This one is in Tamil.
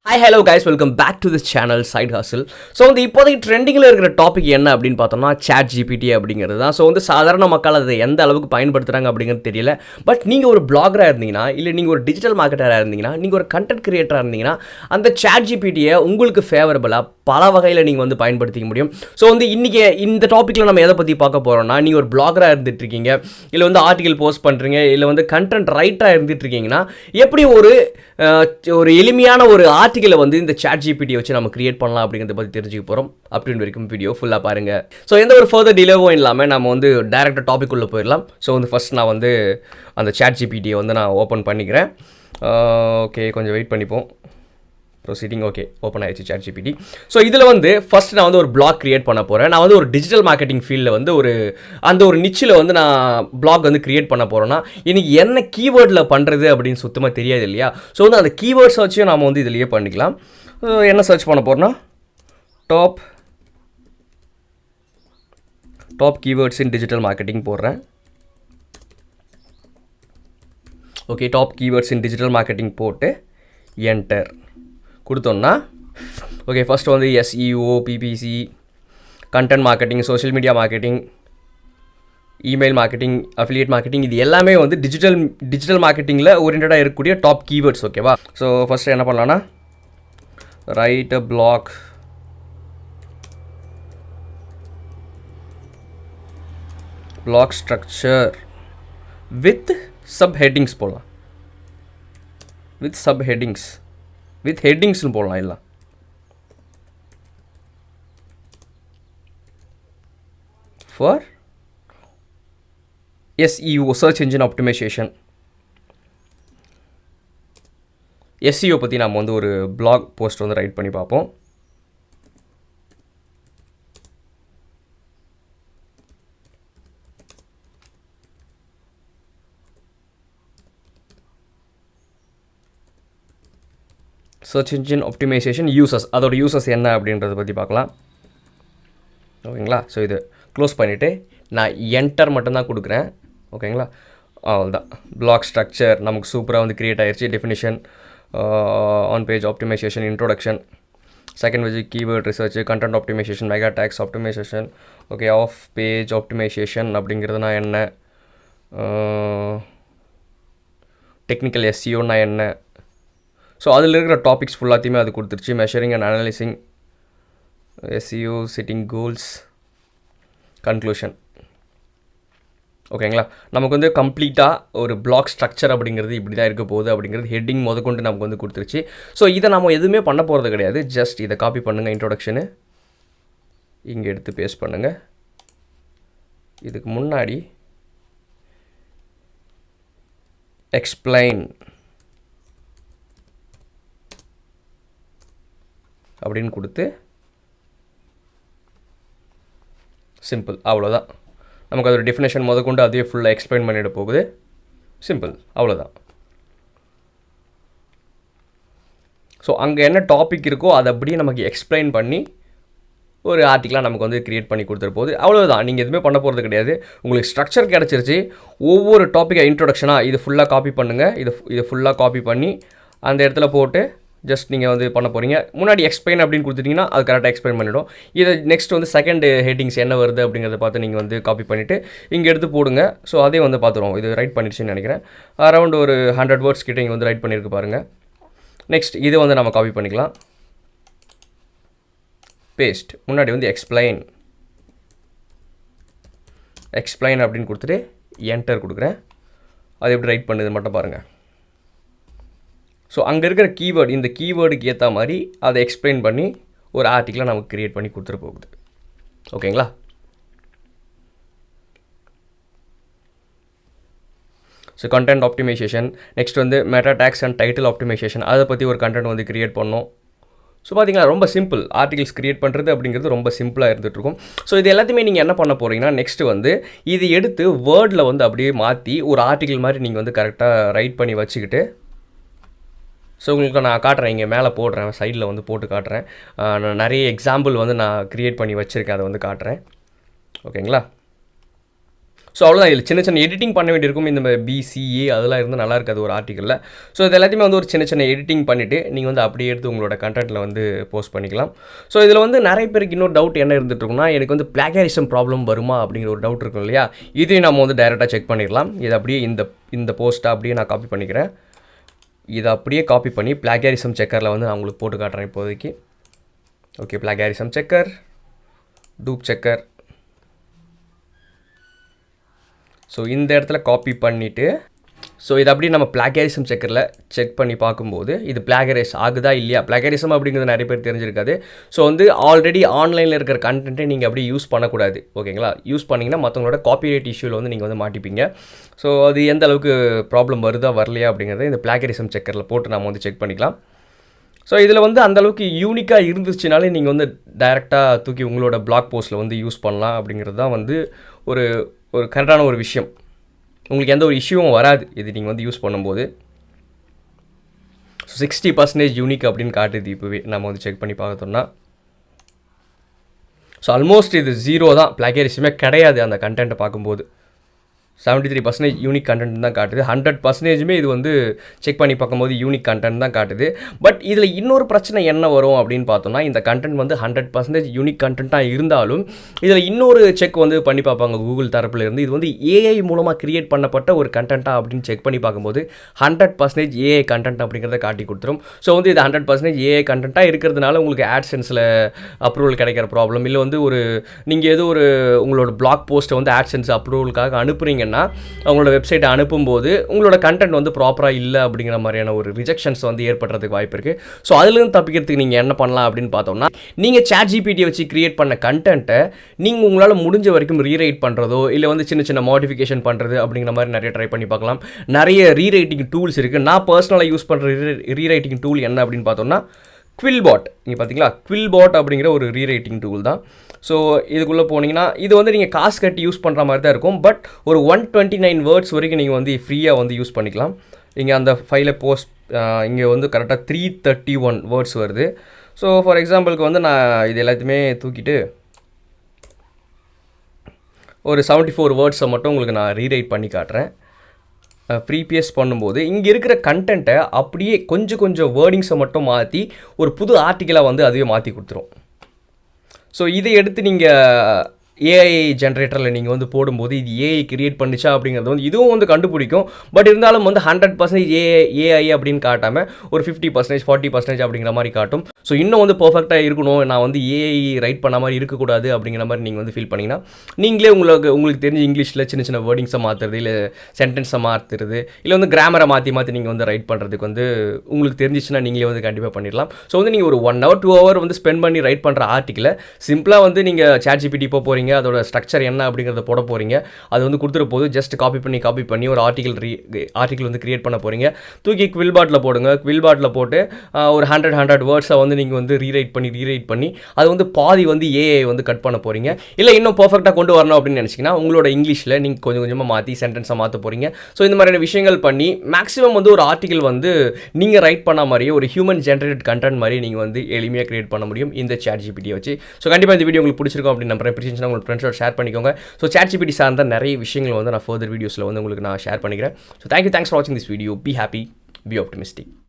Hi, hello guys, welcome back to this channel Side Hustle. So வந்து இப்போதைக்கு ட்ரெண்டிங்கில் இருக்கிற டாபிக் என்ன அப்படின்னு பார்த்தோம்னா Chat GPT அப்படிங்கிறது தான். ஸோ வந்து சாதாரண மக்கள் அதை எந்த அளவுக்கு பயன்படுத்துகிறாங்க அப்படிங்கிறது தெரியல. பட் நீங்கள் ஒரு பிளாகராக இருந்தீங்கன்னா, இல்லை நீங்கள் ஒரு டிஜிட்டல் மார்க்கெட்டராக இருந்தீங்கன்னா, நீங்கள் ஒரு கண்டென்ட் கிரியேட்டராக இருந்தீங்கன்னா, அந்த Chat GPTயை உங்களுக்கு ஃபேவரபுளாக பல வகையில் நீங்கள் வந்து பயன்படுத்திக்க முடியும். ஸோ வந்து இன்றைக்கி இந்த டாப்பிக்கில் நம்ம எதை பற்றி பார்க்க போகிறோம்னா, நீங்கள் ஒரு பிளாகராக இருந்துகிட்ருக்கீங்க, இல்லை வந்து ஆர்டிகல் போஸ்ட் பண்ணுறீங்க, இல்லை வந்து கண்டென்ட் ரைட்டராக இருந்துகிட்ருக்கீங்கன்னா, எப்படி ஒரு எளிமையான ஒரு ஆர்டிகலை வந்து இந்த Chat GPT வச்சு நம்ம கிரியேட் பண்ணலாம் அப்படிங்கிறத பற்றி தெரிஞ்சுக்க போகிறோம். அப்படின்னு வரைக்கும் வீடியோ ஃபுல்லாக பாருங்கள். ஸோ எந்த ஒரு ஃபர்தர் டிலேவும் இல்லாமல் நம்ம வந்து டேரெக்டாக டாபிக் உள்ள போயிடலாம். ஸோ வந்து ஃபஸ்ட் நான் வந்து அந்த Chat GPTயை வந்து நான் ஓப்பன் பண்ணிக்கிறேன். ஓகே, கொஞ்சம் வெயிட் பண்ணிப்போம். ப்ரொசீடிங். ஓகே, ஓப்பன் ஆயிடுச்சு Chat GPT. ஸோ இதில் வந்து ஃபஸ்ட் நான் வந்து ஒரு பிளாக் கிரியேட் பண்ண போகிறேன். நான் வந்து ஒரு டிஜிட்டல் மார்க்கெட்டிங் ஃபீல்டில் வந்து ஒரு நிச்சில் வந்து நான் பிளாக் வந்து கிரியேட் பண்ண போகிறேன்னா, இன்றைக்கி என்ன கீவேர்டில் பண்ணுறது அப்படின்னு சுத்தமாக தெரியாது இல்லையா? ஸோ வந்து அந்த கீவேர்ட் சர்ச்சையும் நாம் வந்து இதிலேயே பண்ணிக்கலாம். என்ன சர்ச் பண்ண போகிறோன்னா, top keywords in digital marketing போடுறேன். Okay, top keywords in digital marketing போட்டு என்டர் கொடுத்தோம்னா, ஓகே, ஃபஸ்ட் வந்து SEO, PPC, content marketing, social media marketing, email marketing, affiliate marketing, இது எல்லாமே வந்து டிஜிட்டல் மார்க்கெட்டிங்கில் ஓரியன்டாக இருக்கக்கூடிய டாப் கீவேர்ட்ஸ். ஓகேவா? ஸோ ஃபஸ்ட்டு என்ன பண்ணலான்னா, write a blog structure with subheadings போடலாம். வித் ஹெட்டிங்ஸ்னு போடலாம். இல்லை, for SEO, search engine optimisation. SEO பற்றி நம்ம வந்து ஒரு பிளாக் போஸ்ட் வந்து ரைட் பண்ணி பார்ப்போம். சர்ச் இன்ஜின் ஆப்டிமைசேஷன் யூசர்ஸ், அதோட யூசர்ஸ் என்ன அப்படின்றத பற்றி பார்க்கலாம். ஓகேங்களா? ஸோ இது க்ளோஸ் பண்ணிவிட்டு நான் என்டர் மட்டும்தான் கொடுக்குறேன். ஓகேங்களா? அவ்வளோதான். பிளாக் ஸ்ட்ரக்சர் நமக்கு சூப்பராக வந்து க்ரியேட் ஆகிடுச்சு. Definition, on page optimisation, introduction, second வந்து keyword research, content optimisation, meta tags optimisation. Okay, off page optimisation அப்படிங்கிறதுனா என்ன, டெக்னிக்கல் SEOனா என்ன. ஸோ அதில் இருக்கிற டாபிக்ஸ் ஃபுல்லாத்தையுமே அது கொடுத்துருச்சு. Measuring and analysing, SEO, setting goals, conclusion. ஓகேங்களா? நமக்கு வந்து கம்ப்ளீட்டாக ஒரு பிளாக் ஸ்ட்ரக்சர் அப்படிங்கிறது இப்படி தான் இருக்க போகுது அப்படிங்கிறது ஹெட்டிங் முதற்கொண்டு நமக்கு வந்து கொடுத்துருச்சு. ஸோ இதை நம்ம எதுவுமே பண்ண போகிறது கிடையாது. ஜஸ்ட் இதை காப்பி பண்ணுங்கள். இன்ட்ரோடக்ஷனு இங்கே எடுத்து பேஸ்ட் பண்ணுங்கள். இதுக்கு முன்னாடி எக்ஸ்பிளைன் அப்படின்னு கொடுத்து சிம்பிள். அவ்வளோதான். நமக்கு அதோட டெஃபினேஷன் முதற்கொண்டு அதே ஃபுல்லாக எக்ஸ்பிளைன் பண்ணிட போகுது. சிம்பிள், அவ்வளோதான். ஸோ அங்கே என்ன டாபிக் இருக்கோ அதை அப்படியே நமக்கு எக்ஸ்பிளைன் பண்ணி ஒரு ஆர்டிக்கலாக நமக்கு வந்து க்ரியேட் பண்ணி கொடுத்துரு போகுது. அவ்வளோதான். நீங்கள் எதுவுமே பண்ண போகிறது கிடையாது. உங்களுக்கு ஸ்ட்ரக்சர் கிடச்சிருச்சு. ஒவ்வொரு டாப்பிக்கை இன்ட்ரோடக்ஷனாக இது ஃபுல்லாக காப்பி பண்ணுங்கள். இது ஃபுல்லாக காப்பி பண்ணி அந்த இடத்துல போட்டு ஜஸ்ட் நீங்கள் வந்து பண்ண போகிறீங்க. முன்னாடி எக்ஸ்பிளைன் அப்படின்னு கொடுத்துட்டிங்கன்னா அது கரெக்டாக எக்ஸ்பிளைன் பண்ணிவிடும். இதை நெக்ஸ்ட் வந்து செகண்ட் ஹெட்டிங்ஸ் என்ன வருது அப்படிங்கிறத பார்த்து நீங்கள் வந்து காப்பி பண்ணிவிட்டு இங்கே எடுத்து போடுங்க. ஸோ அதே வந்து பார்த்துருவோம். இது ரைட் பண்ணிடுச்சுன்னு நினைக்கிறேன். அரௌண்ட் ஒரு 100 வேர்ட்ஸ் கிட்டே இங்கே வந்து ரைட் பண்ணியிருக்கு பாருங்கள். நெக்ஸ்ட் இதை வந்து நம்ம காப்பி பண்ணிக்கலாம். பேஸ்ட். முன்னாடி வந்து எக்ஸ்பிளைன் அப்படின்னு கொடுத்துட்டு என்டர் கொடுக்குறேன். அது எப்படி ரைட் பண்ணுது மட்டும் பாருங்கள். ஸோ அங்கே இருக்கிற கீவேர்டு, இந்த கீவேர்டுக்கு ஏற்ற மாதிரி அதை எக்ஸ்பிளைன் பண்ணி ஒரு ஆர்டிக்கலை நமக்கு க்ரியேட் பண்ணி கொடுத்துட்டு போகுது. ஓகேங்களா? So content optimisation. நெக்ஸ்ட் வந்து meta tags and title optimisation, அதை பற்றி ஒரு கண்டென்ட் வந்து க்ரியேட் பண்ணோம். ஸோ பார்த்தீங்களா, ரொம்ப சிம்பிள். ஆர்டிகல்ஸ் க்ரியேட் பண்ணுறது அப்படிங்கிறது ரொம்ப சிம்பிளாக இருந்துகிட்ருக்கும். ஸோ இது எல்லாத்தையுமே நீங்கள் என்ன பண்ண போகிறீங்கன்னா, நெக்ஸ்ட்டு வந்து இது எடுத்து வேர்டில் வந்து அப்படியே மாற்றி ஒரு ஆர்டிக்கல் மாதிரி நீங்கள் வந்து கரெக்டாக ரைட் பண்ணி வச்சுக்கிட்டு, ஸோ உங்களுக்கு நான் காட்டுறேன். இங்கே மேலே போடுறேன், சைடில் வந்து போட்டு காட்டுறேன். நான் நிறைய எக்ஸாம்பிள் வந்து நான் க்ரியேட் பண்ணி வச்சுருக்கேன், அதை வந்து காட்டுறேன். ஓகேங்களா? ஸோ அவ்வளோதான். இதில் சின்ன சின்ன எடிட்டிங் பண்ண வேண்டியிருக்கும். இந்த பிசிஏ அதெல்லாம் இருந்தால் நல்லா இருக்காது ஒரு ஆர்டிக்கலில். ஸோ இது எல்லாத்தையுமே வந்து ஒரு சின்ன சின்ன எடிட்டிங் பண்ணிவிட்டு நீங்கள் வந்து அப்படியே எடுத்து உங்களோட கண்டென்ட்டில் வந்து போஸ்ட் பண்ணிக்கலாம். ஸோ இதில் வந்து நிறைய பேருக்கு இன்னொரு டவுட் என்ன இருந்துட்டு இருக்குன்னா, எனக்கு வந்து பிளாகியரிசம் ப்ராப்ளம் வருமா அப்படிங்கிற ஒரு டவுட் இருக்கும் இல்லையா? இதையும் நம்ம வந்து டைரெக்டாக செக் பண்ணிடலாம். இது அப்படியே இந்த போஸ்ட்டை அப்படியே நான் காப்பி பண்ணிக்கிறேன். இதை அப்படியே காப்பி பண்ணி பிளாகியரிசம் செக்கரில் வந்து நான் உங்களுக்கு போட்டு காட்டுறேன் இப்போதைக்கு. Okay, plagiarism checker, dupe checker. So இந்த இடத்துல காப்பி பண்ணிவிட்டு, ஸோ இது அப்படியே நம்ம பிளாகியரிசம் செக்கரில் செக் பண்ணி பார்க்கும்போது இது பிளாகரைஸ் ஆகுதா இல்லையா. பிளாகரிசம் அப்படிங்கிறது நிறைய பேர் தெரிஞ்சிருக்காது. ஸோ வந்து ஆல்ரெடி ஆன்லைனில் இருக்கிற கண்டென்ட்டை நீங்கள் அப்படியே யூஸ் பண்ணக்கூடாது. ஓகேங்களா? யூஸ் பண்ணிங்கன்னா மற்றவங்களோட காப்பிரைட் இஷ்யூவில் வந்து நீங்கள் வந்து மாட்டிப்பீங்க. ஸோ அது எந்த அளவுக்கு ப்ராப்ளம் வருதா வரலையா அப்படிங்கிறத இந்த பிளாகரிசம் செக்கரில் போட்டு நம்ம வந்து செக் பண்ணிக்கலாம். ஸோ இதில் வந்து அந்தளவுக்கு யூனிக்காக இருந்துச்சுனாலே நீங்கள் வந்து டைரெக்டாக தூக்கி உங்களோட பிளாக் போஸ்ட்டில் வந்து யூஸ் பண்ணலாம். அப்படிங்கிறது தான் வந்து ஒரு கரெக்டான ஒரு விஷயம். உங்களுக்கு எந்த ஒரு இஷ்யூவும் வராது இது நீங்கள் வந்து யூஸ் பண்ணும்போது. ஸோ 60% யூனிக் அப்படின்னு காட்டுது இப்போவே நம்ம வந்து செக் பண்ணி பார்த்தோம்னா. ஸோ ஆல்மோஸ்ட் இது 0 தான், பிளாகியரிசமே கிடையாது அந்த கண்டென்ட்டை பார்க்கும்போது. 73% யூனிக் கண்டென்ட் தான் காட்டுது. 100%மே இது வந்து செக் பண்ணி பார்க்கும்போது யூனிக் கண்டென்ட் தான் காட்டுது. பட் இதில் இன்னொரு பிரச்சனை என்ன வரும் அப்படின்னு பார்த்தோம்னா, இந்த கண்டென்ட் வந்து 100% யூனிக் கண்டென்ட்டாக இருந்தாலும் இதில் இன்னொரு செக் வந்து பண்ணி பார்ப்பாங்க கூகுள் தரப்பில் இருந்து. இது வந்து ஏஐ மூலமாக கிரியேட் பண்ணப்பட்ட ஒரு கண்டென்ட்டாக அப்படின்னு செக் பண்ணி பார்க்கும்போது 100% ஏஐ கண்டென்ட் அப்படிங்கிறத காட்டி கொடுத்துரும். ஸோ வந்து இது 100% ஏஐ கண்டென்ட்டாக இருக்கிறதுனால உங்களுக்கு ஆட்சென்ஸில் அப்ரூவல் கிடைக்கிற ப்ராப்ளம் இல்லை. வந்து நீங்கள் ஏதோ உங்களோட பிளாக் போஸ்ட்டை வந்து ஆட்சென்ஸ் அப்ரூவலுக்காக அனுப்புறீங்க, அவங்களோட வெப்சைட்டை அனுப்பும்போது உங்களோட கண்டென்ட் வந்து ப்ராப்பராக இல்லை அப்படிங்கிற மாதிரியான ஒரு ரிஜெக்ஷன்ஸ் வந்து ஏற்படுறதுக்கு வாய்ப்பு இருக்குது. ஸோ அதுலேருந்து தப்பிக்கிறதுக்கு நீங்கள் என்ன பண்ணலாம் அப்படின்னு பார்த்தோம்னா, நீங்கள் Chat GPT வச்சு கிரியேட் பண்ண கண்டென்ட்டை நீங்கள் உங்களால் முடிஞ்ச வரைக்கும் ரீரைட் பண்ணுறதோ இல்லை வந்து சின்ன சின்ன மாடிஃபிகேஷன் பண்ணுறது அப்படிங்கிற மாதிரி நிறைய ட்ரை பண்ணி பார்க்கலாம். நிறைய ரீரைட்டிங் டூல்ஸ் இருக்குது. நான் பர்சனலாக யூஸ் பண்ணுற ரீரைட்டிங் டூல் என்ன அப்படின்னு பார்த்தோம்னா குவில்பாட். இங்கே பார்த்தீங்களா, குவில்பாட் அப்படிங்கிற ஒரு ரீரைட்டிங் டூல் தான். ஸோ இதுக்குள்ளே போனீங்கன்னா இது வந்து நீங்கள் காசு கட்டி யூஸ் பண்ணுற மாதிரி தான் இருக்கும். பட் ஒரு 129 வேர்ட்ஸ் வரைக்கும் நீங்கள் வந்து ஃப்ரீயாக வந்து யூஸ் பண்ணிக்கலாம். இங்கே அந்த ஃபைலை போஸ்ட் இங்கே வந்து கரெக்டாக 331 வேர்ட்ஸ் வருது. ஸோ ஃபார் எக்ஸாம்பிளுக்கு வந்து நான் இது எல்லாத்தையுமே தூக்கிட்டு ஒரு 74 வேர்ட்ஸை மட்டும் உங்களுக்கு நான் ரீரைட் பண்ணி காட்டுறேன். ப்ரீபியஸ் பண்ணும்போது இங்கே இருக்கிற கண்டென்ட்டை அப்படியே கொஞ்சம் வேர்டிங்ஸை மட்டும் மாற்றி ஒரு புது ஆர்டிக்கலாக வந்து அதுவே மாற்றி கொடுத்துரும். ஸோ இதை எடுத்து நீங்கள் ஏஐ ஜென்ரேட்டரில் நீங்கள் வந்து போடும்போது இது ஏஐ கிரியேட் பண்ணிச்சா அப்படிங்கிறது வந்து இதுவும் வந்து கண்டுபிடிக்கும். பட் இருந்தாலும் வந்து 100% ஏஐ அப்படின்னு காட்டாமல் ஒரு 50% 40% அப்படிங்கிற மாதிரி காட்டும். ஸோ இன்னும் வந்து பர்ஃபெக்டாக இருக்கணும், நான் வந்து ஏஐ ரைட் பண்ண மாதிரி இருக்கக்கூடாது அப்படிங்கிற மாதிரி நீங்கள் வந்து ஃபீல் பண்ணிங்கன்னா நீங்களே உங்களுக்கு தெரிஞ்ச இங்கிலீஷில் சின்ன சின்ன வேர்டிங்ஸை மாற்றுறது இல்லை சென்டென்ஸை மாற்றுறது இல்லை வந்து கிராமரை மாற்றி நீங்கள் வந்து ரைட் பண்ணுறதுக்கு வந்து உங்களுக்கு தெரிஞ்சிச்சுன்னா நீங்களே வந்து கண்டிப்பாக பண்ணிடலாம். ஸோ வந்து நீங்கள் ஒரு 1 hour 2 hour வந்து ஸ்பெண்ட் பண்ணி ரைட் பண்ணுற ஆர்டிக்கலை சிம்பிளாக வந்து நீங்கள் Chat GPT போகிறீங்க, அதோட ஸ்ட்ரக்சர் என்ன அப்படிங்கிறத போட போகிறீங்க. அது வந்து கொடுத்துட்டு போது ஜஸ்ட் காப்பி பண்ணி ஒரு ஆர்டிக்கல் வந்து கிரியேட் பண்ண போகிறீங்க. தூக்கி குவில்பாட்டில் போடுங்க. குவில்பாட்டில் போட்டு ஒரு 100 வேர்ட்ஸை வந்து நீங்கள் வந்து ரீரைட் பண்ணி அது வந்து பாதி வந்து ஏஐ வந்து கட் பண்ண போகிறீங்க. இல்லை இன்னும் பர்ஃபெக்டாக கொண்டு வரணும் அப்படின்னு நினச்சிங்கன்னா உங்களோட இங்கிலீஷில் நீங்கள் கொஞ்சமாக மாற்றி சென்டென்ஸை மாற்ற போகிறீங்க. ஸோ இந்த மாதிரியான விஷயங்கள் பண்ணி மேக்ஸிமம் வந்து ஒரு ஆர்டிக்கல் வந்து நீங்கள் ரைட் பண்ண மாதிரியே ஒரு ஹியூமன் ஜென்ரேட்டட் கண்டென்ட் மாதிரி நீங்கள் வந்து எளிமையாக கிரியேட் பண்ண முடியும் இந்த Chat GPT வச்சு. ஸோ கண்டிப்பாக இந்த வீடியோ உங்களுக்கு பிடிச்சிருக்கும் அப்படின்னு நம்புறேன். பிடிச்சிருந்துச்சுன்னா உங்கள் ஃப்ரெண்ட்ஸோட ஷேர் பண்ணிக்கோங்க. ஸோ Chat GPT சார்ந்த நிறைய விஷயங்கள் வந்து நான் ஃபர்தர் வீடியோஸில் வந்து உங்களுக்கு நான் ஷேர் பண்ணிக்கிறேன். ஸோ தேங்க்ஸ் ஃபார் வாட்சிங் this video. Be happy, be optimistic.